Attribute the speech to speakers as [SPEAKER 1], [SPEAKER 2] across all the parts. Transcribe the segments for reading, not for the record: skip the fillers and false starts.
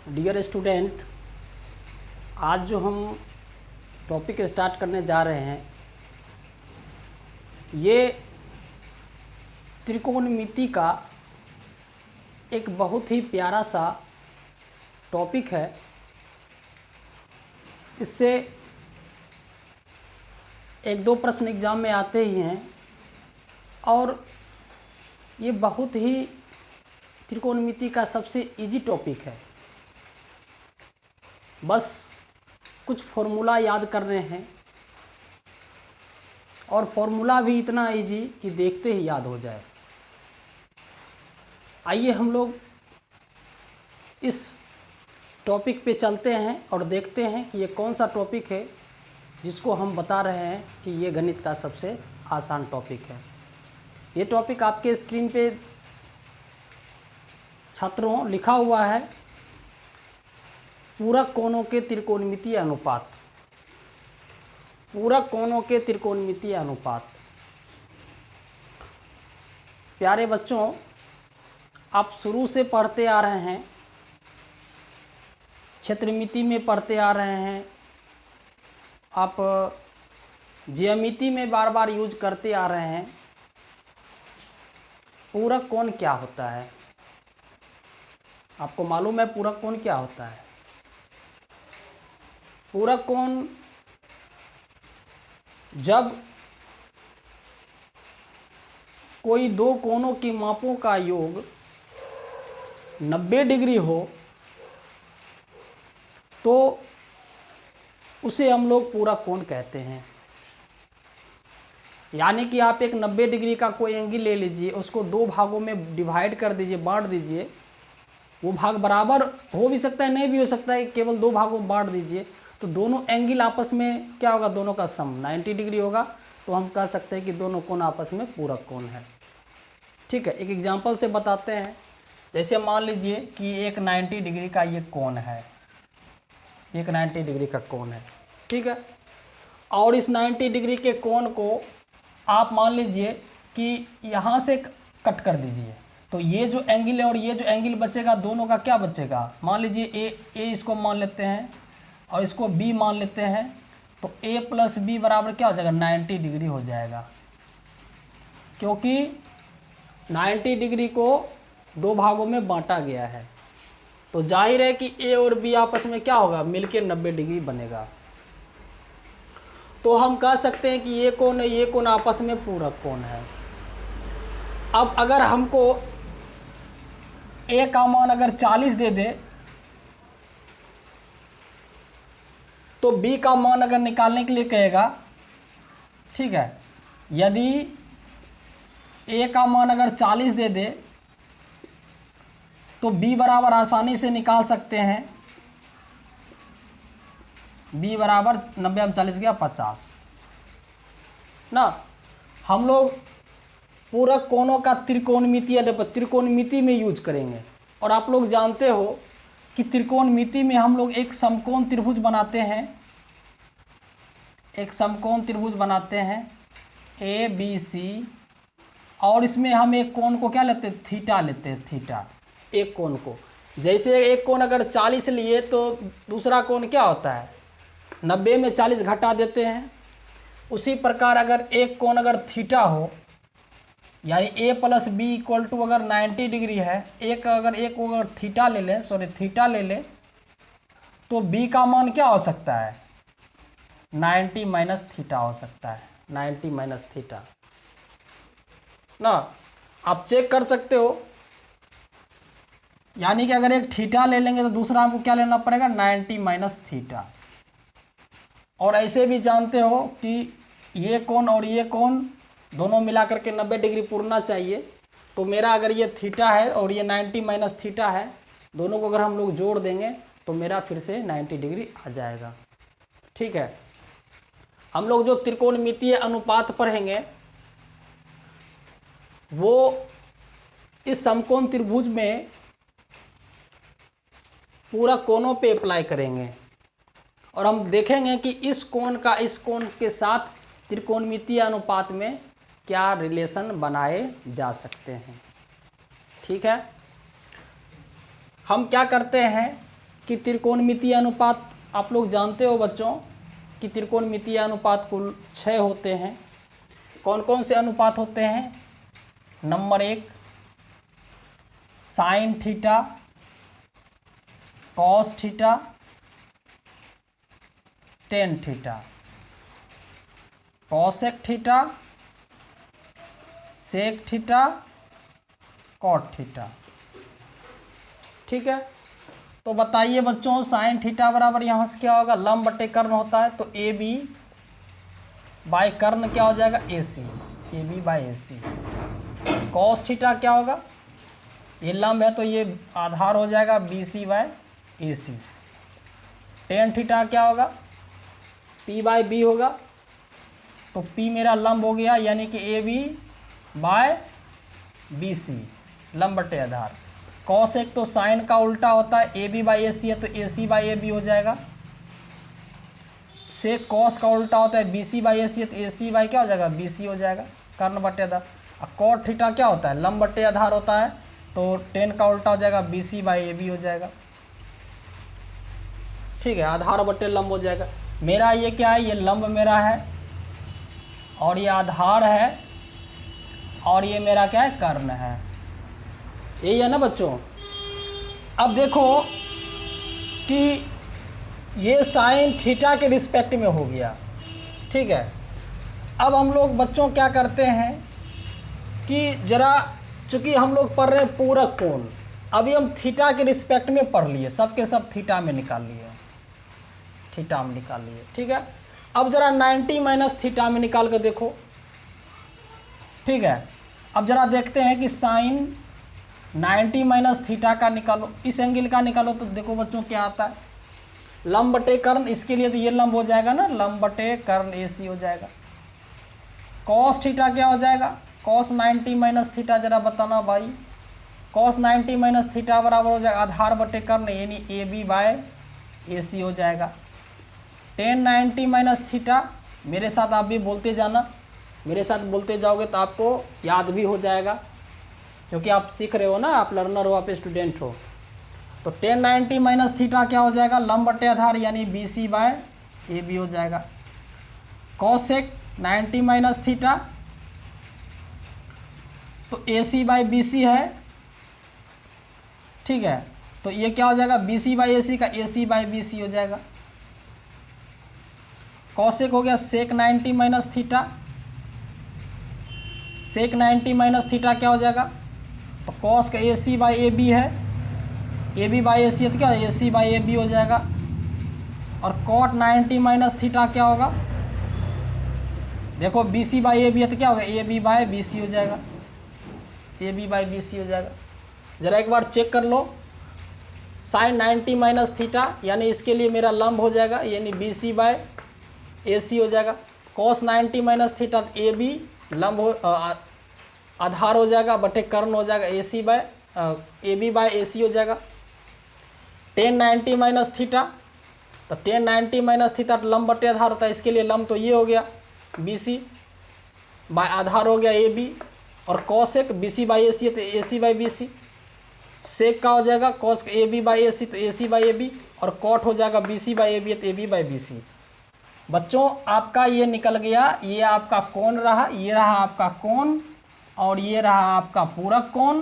[SPEAKER 1] Dear student, आज जो हम टॉपिक स्टार्ट करने जा रहे हैं ये त्रिकोणमिति का एक बहुत ही प्यारा सा टॉपिक है। इससे एक दो प्रश्न एग्ज़ाम में आते ही हैं और ये बहुत ही त्रिकोणमिति का सबसे इजी टॉपिक है। बस कुछ फॉर्मूला याद करने हैं और फॉर्मूला भी इतना इजी कि देखते ही याद हो जाए। आइए हम लोग इस टॉपिक पे चलते हैं और देखते हैं कि ये कौन सा टॉपिक है जिसको हम बता रहे हैं कि ये गणित का सबसे आसान टॉपिक है। ये टॉपिक आपके स्क्रीन पे छात्रों लिखा हुआ है, पूरक कोणों के त्रिकोणमितीय अनुपात। पूरक कोणों के त्रिकोणमितीय अनुपात। प्यारे बच्चों, आप शुरू से पढ़ते आ रहे हैं, क्षेत्रमिति में पढ़ते आ रहे हैं, आप ज्यामिति में बार बार यूज करते आ रहे हैं। पूरक कोण क्या होता है? आपको मालूम है पूरक कोण क्या होता है? पूरक कोण जब कोई दो कोणों की मापों का योग 90 डिग्री हो तो उसे हम लोग पूरक कोण कहते हैं। यानी कि आप एक 90 डिग्री का कोई एंगल ले लीजिए, उसको दो भागों में डिवाइड कर दीजिए, बांट दीजिए। वो भाग बराबर हो भी सकता है, नहीं भी हो सकता है, केवल दो भागों में बांट दीजिए तो दोनों एंगल आपस में क्या होगा? दोनों का सम 90 डिग्री होगा। तो हम कह सकते हैं कि दोनों कोण आपस में पूरक कोण है। ठीक है, एक एग्जांपल से बताते हैं। जैसे मान लीजिए कि एक 90 डिग्री का ये कोण है, एक 90 डिग्री का कोण है, ठीक है। और इस 90 डिग्री के कोण को आप मान लीजिए कि यहाँ से कट कर दीजिए, तो ये जो एंगल है और ये जो एंगल बचेगा, दोनों का क्या बचेगा? मान लीजिए ए इसको मान लेते हैं और इसको बी मान लेते हैं, तो a प्लस बी बराबर क्या हो जाएगा? 90 डिग्री हो जाएगा। क्योंकि 90 डिग्री को दो भागों में बांटा गया है, तो जाहिर है कि a और b आपस में क्या होगा? मिलकर 90 डिग्री बनेगा। तो हम कह सकते हैं कि ये कोण आपस में पूरक कोण है। अब अगर हमको a का मान अगर 40 दे दे तो b का मान अगर निकालने के लिए कहेगा, ठीक है, यदि a का मान अगर 40 दे दे तो b बराबर आसानी से निकाल सकते हैं। b बराबर 90 में 40 गया 50 ना। हम लोग पूरक कोणों का त्रिकोणमिति में यूज करेंगे। और आप लोग जानते हो कि त्रिकोणमिति में हम लोग एक समकोण त्रिभुज बनाते हैं, एक समकोण त्रिभुज बनाते हैं ABC, और इसमें हम एक कोण को क्या लेते हैं? थीटा लेते हैं, थीटा। एक कोण को, जैसे एक कोण अगर 40 लिए तो दूसरा कोण क्या होता है? 90 में 40 घटा देते हैं। उसी प्रकार अगर एक कोण अगर थीटा हो, यानी a plus B equal to अगर 90 डिग्री है, एक अगर थीटा ले लें, थीटा ले लें, तो b का मान क्या हो सकता है? 90 माइनस थीटा हो सकता है, 90 माइनस थीटा ना। आप चेक कर सकते हो, यानी कि अगर एक थीटा ले लेंगे तो दूसरा हमको क्या लेना पड़ेगा? 90 माइनस थीटा। और ऐसे भी जानते हो कि ये कोण और ये कोण दोनों मिला करके 90 डिग्री पूरना चाहिए। तो मेरा अगर ये थीटा है और ये 90 माइनस थीटा है, दोनों को अगर हम लोग जोड़ देंगे तो मेरा फिर से 90 डिग्री आ जाएगा। ठीक है, हम लोग जो त्रिकोणमितीय अनुपात पढ़ेंगे वो इस समकोण त्रिभुज में पूरक कोणों पे अप्लाई करेंगे और हम देखेंगे कि इस कोण का इस कोण के साथ त्रिकोणमितीय अनुपात में क्या रिलेशन बनाए जा सकते हैं। ठीक है, हम क्या करते हैं कि त्रिकोणमितीय अनुपात आप लोग जानते हो बच्चों कि त्रिकोणमितीय अनुपात कुल 6 होते हैं। कौन कौन से अनुपात होते हैं? Number 1 sine theta, cos theta, tan theta, cosec theta, sec theta, cot theta. ठीक है, तो बताइए बच्चों साइन थीटा बराबर यहाँ से क्या होगा? लंब बटे कर्ण होता है, तो ए बी बाय कर्ण क्या हो जाएगा? A C, A B by A C. Cos theta क्या होगा? ये लंब है तो ये आधार हो जाएगा B C by A C. Tan theta क्या होगा? पी बाय बी होगा, तो पी मेरा लंब हो गया यानी कि A B by B C, लंब बटे आधार। कॉस एक तो साइन का उल्टा होता है, A B by A C है तो A C by A B हो जाएगा। सेक कॉस का उल्टा होता है, B C by A C है तो ए सी बाई क्या हो जाएगा? बी सी हो जाएगा, कर्ण बटे आधार। और कॉट थीटा क्या होता है? लंब बटे आधार होता है, तो टेन का उल्टा हो जाएगा B C by A B हो जाएगा। ठीक है, आधार बटे लंब हो जाएगा। मेरा ये क्या है? ये लंब मेरा है और ये आधार है और ये मेरा क्या है? कर्ण है। यही है ना बच्चों। अब देखो कि ये साइन थीटा के रिस्पेक्ट में हो गया। ठीक है, अब हम लोग बच्चों क्या करते हैं कि जरा चूंकि हम लोग पढ़ रहे हैं पूरक कोण, अभी हम थीटा के रिस्पेक्ट में पढ़ लिए, सब के सब थीटा में निकाल लिए, थीटा में निकाल लिए। ठीक है, अब जरा 90 माइनस थीटा में निकाल कर देखो। ठीक है, अब जरा देखते हैं कि साइन 90 माइनस थीटा का निकालो, इस एंगल का निकालो, तो देखो बच्चों क्या आता है? लंब बटे कर्ण, इसके लिए तो ये लंब हो जाएगा ना, लंब बटे कर्ण ए सी हो जाएगा। कॉस थीटा क्या हो जाएगा? कॉस 90 माइनस थीटा, जरा बताना भाई। कॉस 90 माइनस थीटा बराबर हो जाएगा आधार बटे कर्ण यानी ए बी बाय ए सी हो जाएगा। टेन 90 माइनस थीटा, मेरे साथ आप भी बोलते जाना, मेरे साथ बोलते जाओगे तो आपको याद भी हो जाएगा, क्योंकि आप सीख रहे हो ना, आप लर्नर हो, आप स्टूडेंट हो। तो टेन 90 माइनस थीटा क्या हो जाएगा? लंब बटे आधार यानी B C by A B हो जाएगा। कॉसेक 90 माइनस थीटा, तो ए सी बाई बी सी है। ठीक है, तो ये क्या हो जाएगा? बी सी बाई ए सी का ए सी बाई बी सी हो जाएगा। कॉसेक हो गया सेक 90 माइनस थीटा, सेक 90 माइनस थीटा क्या हो जाएगा? तो कॉस का ए सी बाई ए बी है, A B by A C है तो क्या ए सी बाई ए बी हो जाएगा। और कॉट 90 माइनस थीटा क्या होगा? देखो B C by A B है तो क्या होगा? A B by B C हो जाएगा, A B by B C हो जाएगा। ज़रा एक बार चेक कर लो, साइन 90 माइनस थीटा यानी इसके लिए मेरा लंब हो जाएगा यानी B C by A C हो जाएगा। Cos 90 minus theta A B लंब हो आधार हो जाएगा बटे कर्ण हो जाएगा A C by A B by A C हो जाएगा। टेन 90 माइनस थीटा, तो टेन 90 माइनस थीटा लंब बटे आधार होता है, इसके लिए लंब तो ये हो गया बी सी बाय आधार हो गया ए बी। और cosec B C by A C है तो ए सी बाई बी सी। सेक का हो जाएगा cos A B by A C तो A C by A B. और कॉट हो जाएगा B C by A B है तो A B by B C. बच्चों आपका ये निकल गया, ये आपका कोण रहा, ये रहा आपका कोण और ये रहा आपका पूरक कोण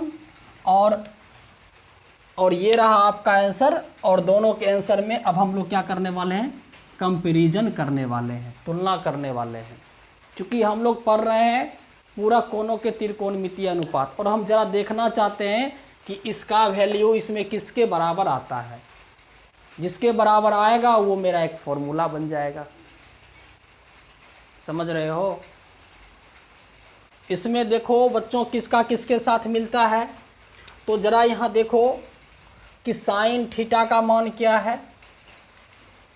[SPEAKER 1] और ये रहा आपका आंसर। और दोनों के आंसर में अब हम लोग क्या करने वाले हैं? कंपैरिजन करने वाले हैं, तुलना करने वाले हैं। क्योंकि हम लोग पढ़ रहे हैं पूरक कोणों के त्रिकोणमितीय अनुपात और हम जरा देखना चाहते हैं कि इसका वैल्यू इसमें किसके बराबर आता है। जिसके बराबर आएगा वो मेरा एक फॉर्मूला बन जाएगा। समझ रहे हो? इसमें देखो बच्चों किसका किसके साथ मिलता है, तो जरा यहाँ देखो कि साइन थीटा का मान क्या है?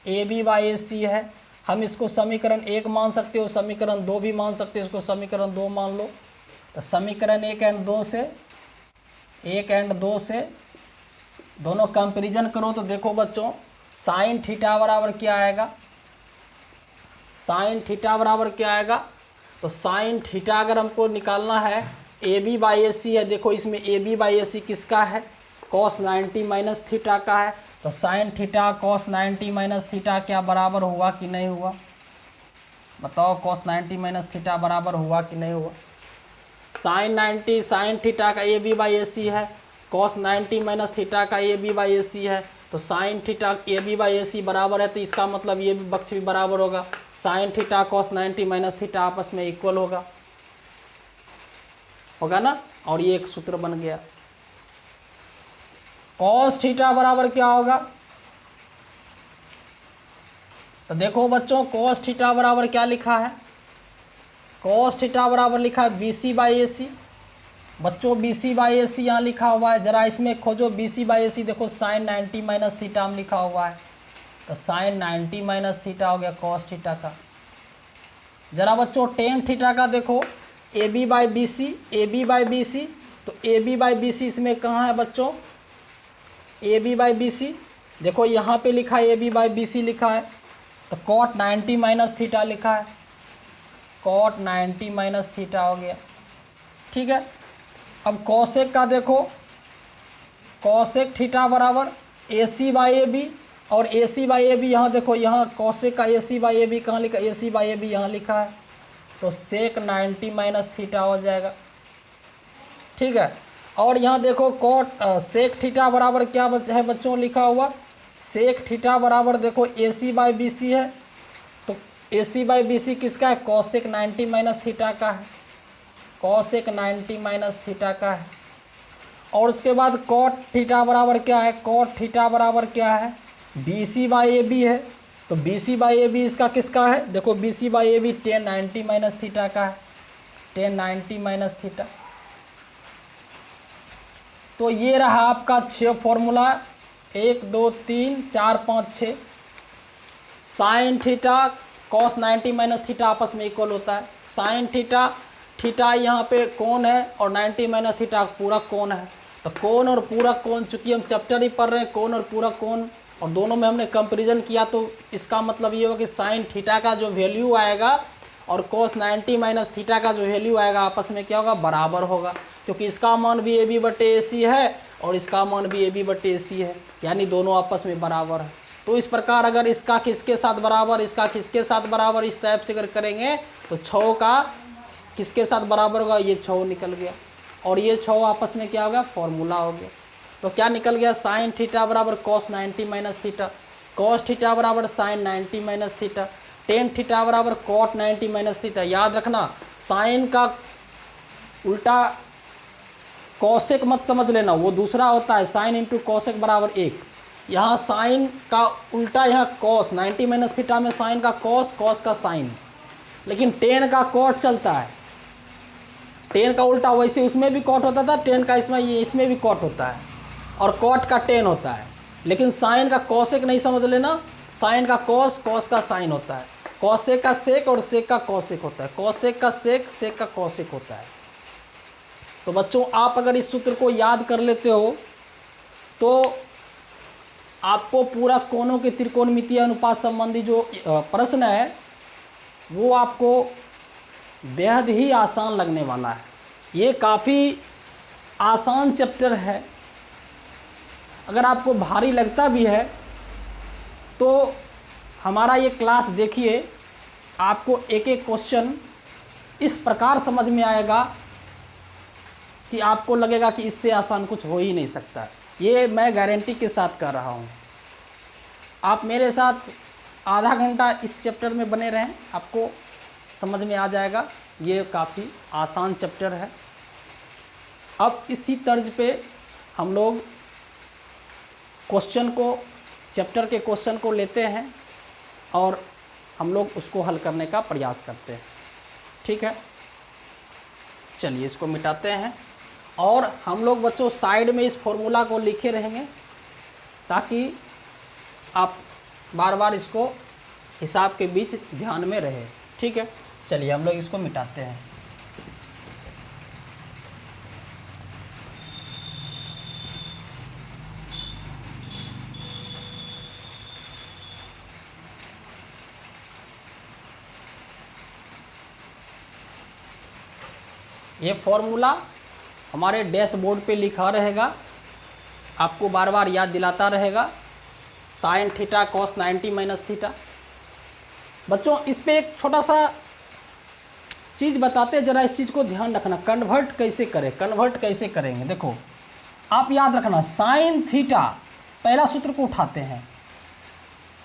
[SPEAKER 1] A B by A C है। हम इसको समीकरण 1 मान सकते हो, समीकरण 2 भी मान सकते हो, इसको समीकरण 2 मान लो। तो समीकरण 1 एंड 2 से दोनों कंपैरिजन करो तो देखो बच्चों साइन थीटा बराबर क्या आएगा? साइन थीटा बराबर क्या आएगा? तो साइन थीटा अगर हमको निकालना है A B by A C है, देखो इसमें ए बी बाई ए सी किसका है? कॉस 90 माइनस थीटा का है। तो sine theta cos 90 minus theta क्या बराबर हुआ कि नहीं हुआ? बताओ, कॉस 90 माइनस थीटा बराबर हुआ कि नहीं हुआ? साइन 90 साइन थीटा का ए बी बाई ए सी है, कॉस 90 माइनस थीटा का ए बी बाई ए सी है, तो sine theta A B by A C बराबर है, तो इसका मतलब ये भी पक्ष भी बराबर होगा। Sign theta cos 90 minus theta आपस में इक्वल होगा ना, और ये एक सूत्र बन गया। कॉस थीटा बराबर क्या होगा? तो देखो बच्चों, कॉस थीटा बराबर क्या लिखा है? कॉस थीटा बराबर लिखा है बी सी बाई ए सी। बच्चों बी सी बाई ए सी यहाँ लिखा हुआ है, जरा इसमें खोजो बी सी बाई ए सी। देखो साइन 90 माइनस थीटा में लिखा हुआ है, तो साइन 90 माइनस थीटा हो गया कॉस थीटा का। जरा बच्चों टेन थीटा का देखो, A B by B C, A B by B C, तो A B by B C इसमें कहाँ है बच्चों? A B by B C, देखो यहाँ पे लिखा है A B by B C लिखा है, तो कॉट 90 माइनस थीटा लिखा है, कॉट 90 माइनस थीटा हो गया। ठीक है, अब कॉसेक का देखो, कॉसेक थीटा बराबर ए सी बाई ए बी, और ए सी बाई ए बी यहाँ देखो, यहाँ कॉसेक का ए सी बाई ए बी कहाँ लिखा? ए सी बाई ए बी यहाँ लिखा है, तो सेक 90 माइनस थीटा हो जाएगा। ठीक है, और यहाँ देखो कॉट सेक थीटा बराबर क्या है बच्चों लिखा हुआ? सेक थीटा बराबर देखो ए सी बाई बी सी है, तो ए सी बाई बी सी किसका है? कॉसेक 90 माइनस थीटा का है, कॉसेक 90 माइनस थीटा का है। और उसके बाद कॉट थीटा बराबर क्या है? कॉट थीटा बराबर क्या है? B C by A B है, तो B C by A B इसका किसका है? देखो B C by A B tan 90 minus theta का है, टेन 90 माइनस थीटा। तो ये रहा आपका 6 formula, 1 2 3 4 5 6। Sign theta cos 90 minus theta आपस में इक्वल होता है। साइन थीटा, थीटा यहाँ पे कोण है और 90 माइनस थीटा पूरा कोण है, तो कोण और पूरा कोण, चूंकि हम चैप्टर ही पढ़ रहे हैं कोण और पूरा कोण, और दोनों में हमने कंपैरिजन किया, तो इसका मतलब ये होगा कि साइन थीटा का जो वैल्यू आएगा और कॉस 90 माइनस थीटा का जो वैल्यू आएगा आपस में क्या होगा? बराबर होगा, क्योंकि इसका मान भी ए बी बटे ए सी है और इसका मान भी ए बी बटे ए सी है, यानी दोनों आपस में बराबर है। तो इस प्रकार अगर इसका किसके साथ बराबर, इसका किसके साथ बराबर, इस टाइप से अगर करेंगे तो 6 का किसके साथ बराबर होगा? ये 6 निकल गया, और ये 6 आपस में क्या होगा? फॉर्मूला हो गया। तो क्या निकल गया? साइन थीटा बराबर cos 90 minus theta, cos theta बराबर sine 90 minus theta, tan theta बराबर कॉट 90 माइनस थीटा। याद रखना, साइन का उल्टा कॉसेक मत समझ लेना, वो दूसरा होता है, साइन इंटू कॉसेक बराबर 1। यहाँ साइन का उल्टा, यहाँ कॉस 90 माइनस थीटा में साइन का कॉस, कॉस का साइन, लेकिन टेन का कॉट चलता है, टेन का उल्टा वैसे उसमें भी कॉट होता था, टेन का इसमें भी कॉट होता है, और कॉट का टेन होता है, लेकिन साइन का कॉसेक नहीं समझ लेना, साइन का कॉस, कॉस का साइन होता है, कॉसेक का सेक और सेक का कॉसेक होता है, कॉसेक का सेक, सेक का कॉसेक होता है। तो बच्चों आप अगर इस सूत्र को याद कर लेते हो तो आपको पूरा कोणों के त्रिकोणमितीय अनुपात संबंधी जो प्रश्न है वो आपको बेहद ही आसान लगने वाला है। ये काफ़ी आसान चैप्टर है, अगर आपको भारी लगता भी है तो हमारा ये क्लास देखिए, आपको एक एक क्वेश्चन इस प्रकार समझ में आएगा कि आपको लगेगा कि इससे आसान कुछ हो ही नहीं सकता। ये मैं गारंटी के साथ कर रहा हूँ। आप मेरे साथ आधा घंटा इस चैप्टर में बने रहें, आपको समझ में आ जाएगा। ये काफ़ी आसान चैप्टर है। अब इसी तर्ज पे हम लोग क्वेश्चन को, चैप्टर के क्वेश्चन को लेते हैं और हम लोग उसको हल करने का प्रयास करते हैं। ठीक है, चलिए इसको मिटाते हैं और हम लोग बच्चों साइड में इस फॉर्मूला को लिखे रहेंगे ताकि आप बार बार इसको हिसाब के बीच ध्यान में रहे। ठीक है, चलिए हम लोग इसको मिटाते हैं। ये फॉर्मूला हमारे डैशबोर्ड पे लिखा रहेगा, आपको बार बार याद दिलाता रहेगा sign theta cos 90 minus theta. बच्चों इस पे एक छोटा सा चीज़ बताते हैं, ज़रा इस चीज़ को ध्यान रखना। कन्वर्ट कैसे करें, कन्वर्ट कैसे करेंगे, देखो आप याद रखना। साइन थीटा, पहला सूत्र को उठाते हैं,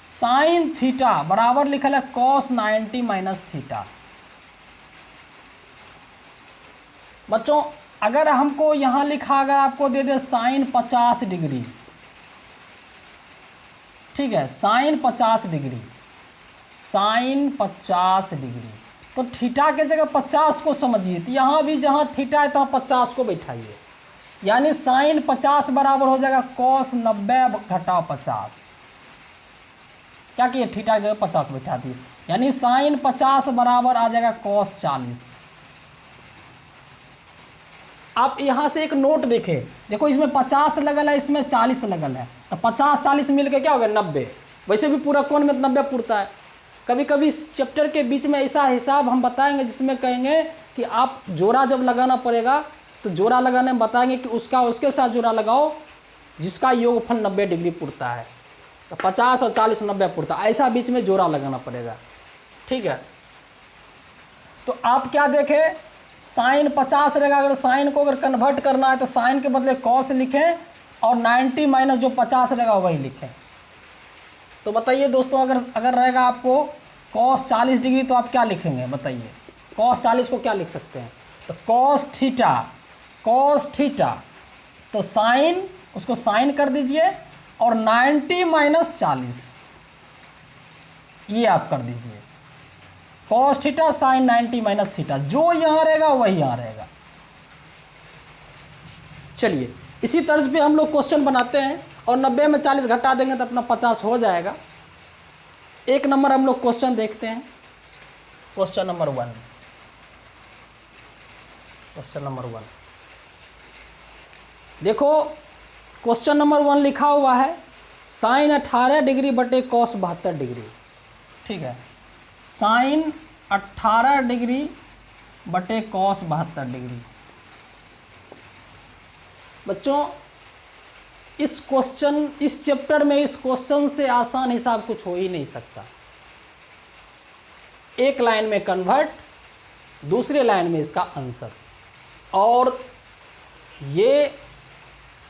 [SPEAKER 1] साइन थीटा बराबर लिखा है कॉस 90 माइनस थीटा। बच्चों अगर हमको यहाँ लिखा, अगर आपको दे दे साइन 50 डिग्री, ठीक है, साइन 50 डिग्री, साइन 50 डिग्री, तो थीटा के जगह 50 को समझिए, तो यहाँ भी जहाँ थीटा है तो 50 को बैठाइए, यानी साइन 50 बराबर हो जाएगा कॉस 90 घटा 50। क्या किए, थीटा की जगह 50 बैठा दिए, यानी साइन 50 बराबर आ जाएगा कॉस 40। आप यहाँ से एक नोट देखें, देखो इसमें 50 लगल है, इसमें 40 लगल है, तो 50 40 मिलकर क्या हो गया 90। वैसे भी पूरा कोण में 90 पुरता है। कभी कभी इस चैप्टर के बीच में ऐसा हिसाब हम बताएंगे जिसमें कहेंगे कि आप जोड़ा जब लगाना पड़ेगा तो जोड़ा लगाने में बताएंगे कि उसका उसके साथ जोड़ा लगाओ जिसका योगफल 90 डिग्री पुरता है। तो 50 और 40 90 पुरता, ऐसा बीच में जोड़ा लगाना पड़ेगा, ठीक है। तो आप क्या देखें, साइन 50 रहेगा, अगर साइन को अगर कन्वर्ट करना है तो साइन के बदले कॉस लिखें और 90 माइनस जो 50 रहेगा वही लिखें। तो बताइए दोस्तों, अगर रहेगा आपको कॉस 40 डिग्री तो आप क्या लिखेंगे, बताइए कॉस 40 को क्या लिख सकते हैं, तो कॉस थीटा, तो साइन उसको साइन कर दीजिए और 90 माइनस 40 ये आप कर दीजिए, cos theta sine 90 minus theta, जो यहाँ रहेगा वही यहाँ रहेगा। चलिए इसी तर्ज पे हम लोग क्वेश्चन बनाते हैं और 90 में 40 घटा देंगे तो अपना 50 हो जाएगा। एक नंबर हम लोग क्वेश्चन देखते हैं, क्वेश्चन नंबर 1। क्वेश्चन नंबर 1 देखो, क्वेश्चन नंबर 1 लिखा हुआ है साइन 18 डिग्री बटे कॉस 72 डिग्री, ठीक है, साइन 18 डिग्री बटे कॉस 72 डिग्री। बच्चों इस चैप्टर में इस क्वेश्चन से आसान हिसाब कुछ हो ही नहीं सकता। एक लाइन में कन्वर्ट, दूसरे लाइन में इसका आंसर। और ये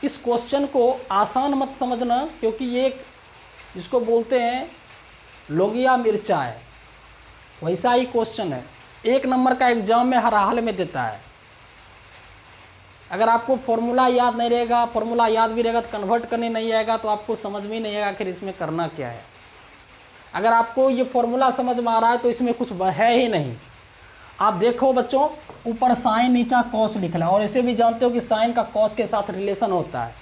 [SPEAKER 1] इस क्वेश्चन को आसान मत समझना, क्योंकि ये जिसको बोलते हैं लोगिया मिर्चा है, वैसा ही क्वेश्चन है। एक नंबर का एग्जाम में हर हाल में देता है। अगर आपको फॉर्मूला याद नहीं रहेगा, फॉर्मूला याद भी रहेगा तो कन्वर्ट करने नहीं आएगा, तो आपको समझ में नहीं आएगा आखिर इसमें करना क्या है। अगर आपको ये फॉर्मूला समझ में आ रहा है तो इसमें कुछ है ही नहीं। आप देखो बच्चों, ऊपर साइन नीचा कॉस लिखा है, और ऐसे भी जानते हो कि साइन का कॉस के साथ रिलेशन होता है,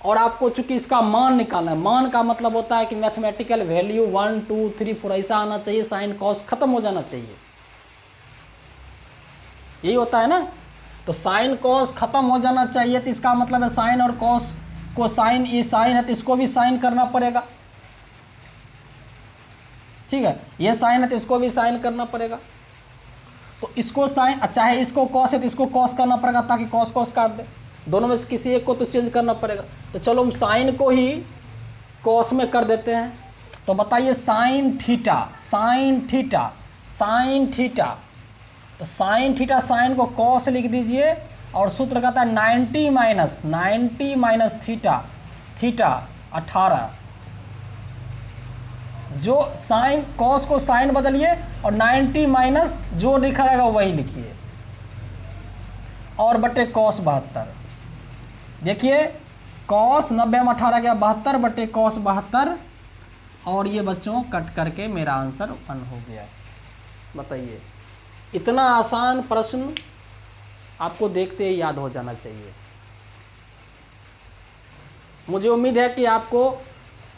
[SPEAKER 1] और आपको चूंकि इसका मान निकालना है। मान का मतलब होता है कि मैथमेटिकल वैल्यू 1 2 3 4 ऐसा आना चाहिए, साइन कॉस खत्म हो जाना चाहिए, यही होता है ना। तो साइन कॉस खत्म हो जाना चाहिए, तो इसका मतलब है साइन और कॉस को साइन, ये साइन है तो इसको भी साइन करना पड़ेगा, ठीक है, ये साइन है तो इसको भी साइन करना पड़ेगा। तो इसको साइन, चाहे इसको कॉस है तो इसको कॉस करना पड़ेगा, ताकि कॉस कॉस काट दे। दोनों में से किसी एक को तो चेंज करना पड़ेगा। तो चलो हम साइन को ही कॉस में कर देते हैं। तो बताइए sine theta, sine theta, sine theta, तो साइन थीटा साइन को कॉस लिख दीजिए, और सूत्र कहता है 90 माइनस थीटा, थीटा 18, जो साइन कॉस को साइन बदलिए और 90 माइनस जो लिखा रहेगा वही लिखिए, और बटे कॉस 72। देखिए कॉस 90 में 18 गया 72 बटे कॉस 72, और ये बच्चों कट करके मेरा आंसर 1 हो गया। बताइए, इतना आसान प्रश्न आपको देखते ही याद हो जाना चाहिए। मुझे उम्मीद है कि आपको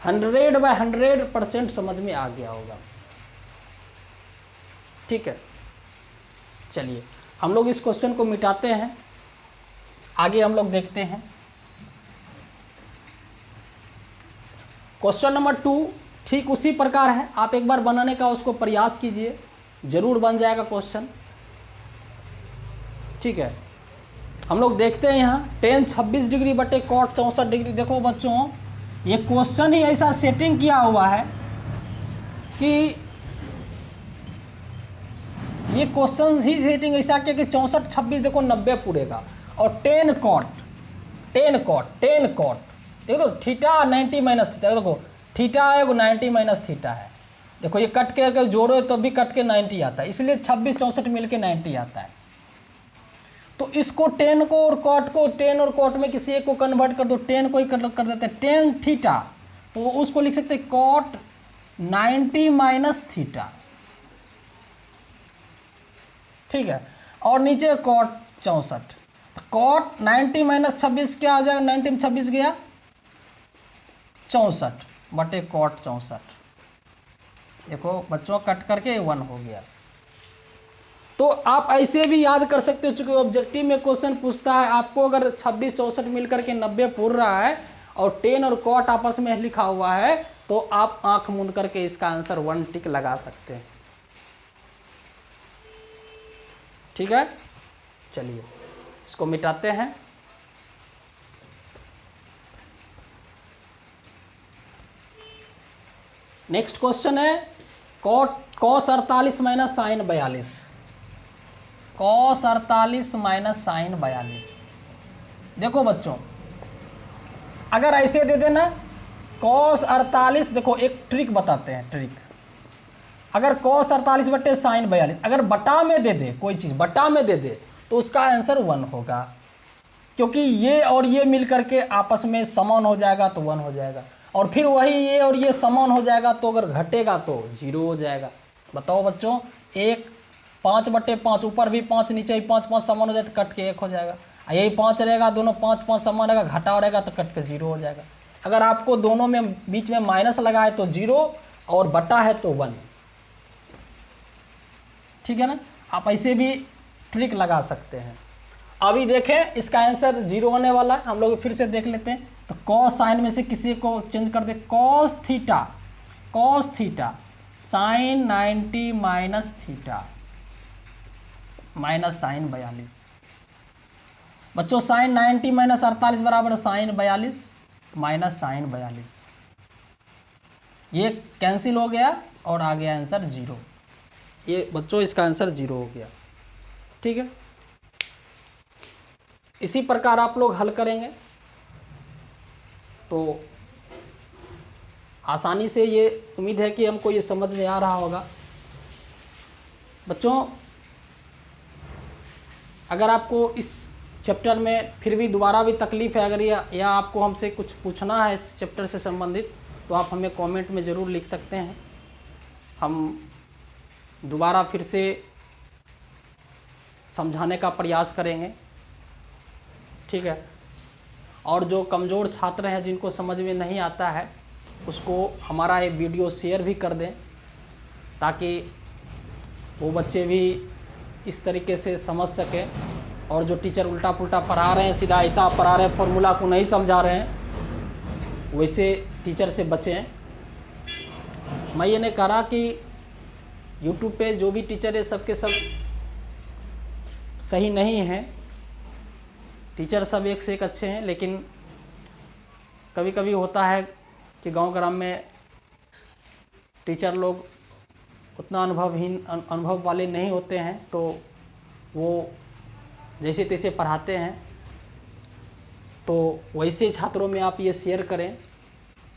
[SPEAKER 1] 100% समझ में आ गया होगा, ठीक है। चलिए हम लोग इस क्वेश्चन को मिटाते हैं, आगे हम लोग देखते हैं। क्वेश्चन नंबर 2 ठीक उसी प्रकार है, आप एक बार बनाने का उसको प्रयास कीजिए, जरूर बन जाएगा क्वेश्चन, ठीक है। हम लोग देखते हैं यहाँ tan 26 डिग्री बटे cot 64 डिग्री। देखो बच्चों, ये क्वेश्चन ही ऐसा सेटिंग किया हुआ है कि ये क्वेश्चन ही सेटिंग ऐसा किया कि 64 26 देखो 90 पूरेगा और 10 कॉट देखो थीटा 90 माइनस थीटा, देखो थीटा है वो 90 माइनस थीटा है। देखो ये कट के अगर जोड़ो तो भी कट के 90 आता है, इसलिए 26 64 मिल के 90 आता है। तो इसको 10 को और कॉट को 10 और कॉट में किसी एक को कन्वर्ट कर दो, 10 को ही कर देते हैं 10 थीटा, तो उसको लिख सकते हैं कॉट 90 माइनस थीटा, ठीक है। और नीचे कॉट 64, तो कॉट 90 माइनस 26 क्या आ जाएगा, 90 में 26 गया 64 बटे कॉट 64। देखो बच्चों कट करके 1 हो गया। तो आप ऐसे भी याद कर सकते हो, चूंकि ऑब्जेक्टिव में क्वेश्चन पूछता है आपको अगर 26 64 मिलकर के 90 पूर रहा है और 10 और कॉट आपस में लिखा हुआ है, तो आप आंख मूंद करके इसका आंसर 1 टिक लगा सकते हैं, ठीक है। चलिए इसको मिटाते हैं। नेक्स्ट क्वेश्चन है cos 48 minus sine 42, cos 48 minus sine 42। देखो बच्चों अगर ऐसे दे देना कॉस 48, देखो एक ट्रिक बताते हैं, ट्रिक। अगर कॉस 48 बटे साइन 42 अगर बटा में दे दे, कोई चीज़ बटा में दे दे तो उसका आंसर 1 होगा, क्योंकि ये और ये मिलकर के आपस में समान हो जाएगा तो 1 हो जाएगा, और फिर वही ये और ये समान हो जाएगा तो अगर घटेगा तो 0 हो जाएगा। बताओ बच्चों, एक 5 बटे 5, ऊपर भी 5 नीचे भी 5, 5 समान हो जाए तो कट के 1 हो जाएगा। यही 5 रहेगा, दोनों 5 5 समान रहेगा, घटा रहेगा तो कट के 0 हो जाएगा। अगर आपको दोनों में बीच में माइनस लगा है तो 0 और बटा है तो 1, ठीक है ना। आप ऐसे भी ट्रिक लगा सकते हैं। अभी देखें इसका आंसर 0 होने वाला है, हम लोग फिर से देख लेते हैं। तो कॉस साइन में से किसी को चेंज कर दे, cos theta sine 90 minus theta minus sine 42। बच्चों साइन 90 माइनस 48 बराबर साइन 42 माइनस साइन 42, ये कैंसिल हो गया और आ गया आंसर 0। ये बच्चों इसका आंसर 0 हो गया, ठीक है। इसी प्रकार आप लोग हल करेंगे तो आसानी से, ये उम्मीद है कि हमको ये समझ में आ रहा होगा। बच्चों अगर आपको इस चैप्टर में फिर भी दोबारा भी तकलीफ़ है, अगर या आपको हमसे कुछ पूछना है इस चैप्टर से संबंधित, तो आप हमें कमेंट में ज़रूर लिख सकते हैं। हम दोबारा फिर से समझाने का प्रयास करेंगे, ठीक है। और जो कमज़ोर छात्र हैं जिनको समझ में नहीं आता है, उसको हमारा ये वीडियो शेयर भी कर दें, ताकि वो बच्चे भी इस तरीके से समझ सकें। और जो टीचर उल्टा पुल्टा पढ़ा रहे हैं, सीधा ऐसा पढ़ा रहे हैं, फॉर्मूला को नहीं समझा रहे हैं, वैसे टीचर से बचें। मैं ये नहीं कह रहा कि यूट्यूब पे जो भी टीचर है सबके सब सही नहीं हैं, टीचर सब एक से एक अच्छे हैं, लेकिन कभी कभी होता है कि गांव ग्राम में टीचर लोग उतना अनुभव वाले नहीं होते हैं, तो वो जैसे तैसे पढ़ाते हैं। तो वैसे छात्रों में आप ये शेयर करें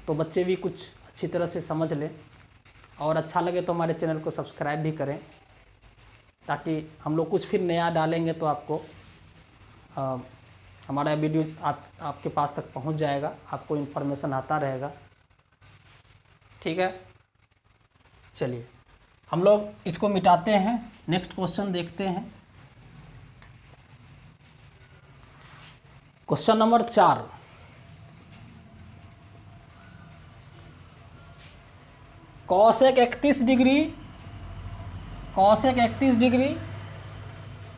[SPEAKER 1] तो बच्चे भी कुछ अच्छी तरह से समझ लें, और अच्छा लगे तो हमारे चैनल को सब्सक्राइब भी करें, ताकि हम लोग कुछ फिर नया डालेंगे तो आपको हमारा वीडियो आपके पास तक पहुंच जाएगा, आपको इन्फॉर्मेशन आता रहेगा, ठीक है। चलिए हम लोग इसको मिटाते हैं, नेक्स्ट क्वेश्चन देखते हैं। Question number 4, cosec 31 degree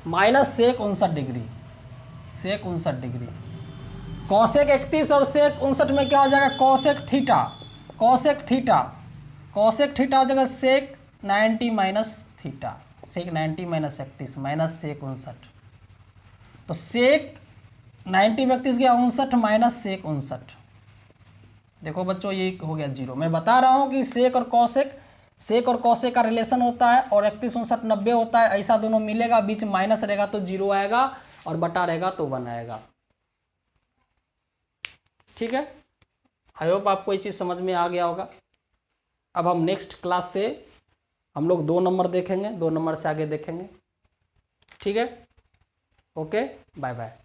[SPEAKER 1] minus sec 59 degree, sec 59 degree. Cosec 31 और सेक 59 में क्या हो जाएगा, कॉसेक थीटा हो जाएगा सेक 90 माइनस थीटा, सेक 90 माइनस 31 माइनस सेक 59। तो सेक 90 में 31 गया 59 माइनस सेक 59, देखो बच्चों ये हो गया 0। मैं बता रहा हूँ कि सेक और कौसेक का रिलेशन होता है और 31 59 90 होता है, ऐसा दोनों मिलेगा, बीच में माइनस रहेगा तो 0 आएगा और बटा रहेगा तो 1 आएगा। ठीक है, आई होप आपको ये चीज़ समझ में आ गया होगा। अब हम नेक्स्ट क्लास से हम लोग 2 नंबर देखेंगे, 2 नंबर से आगे देखेंगे। ठीक है, ओके, बाय बाय।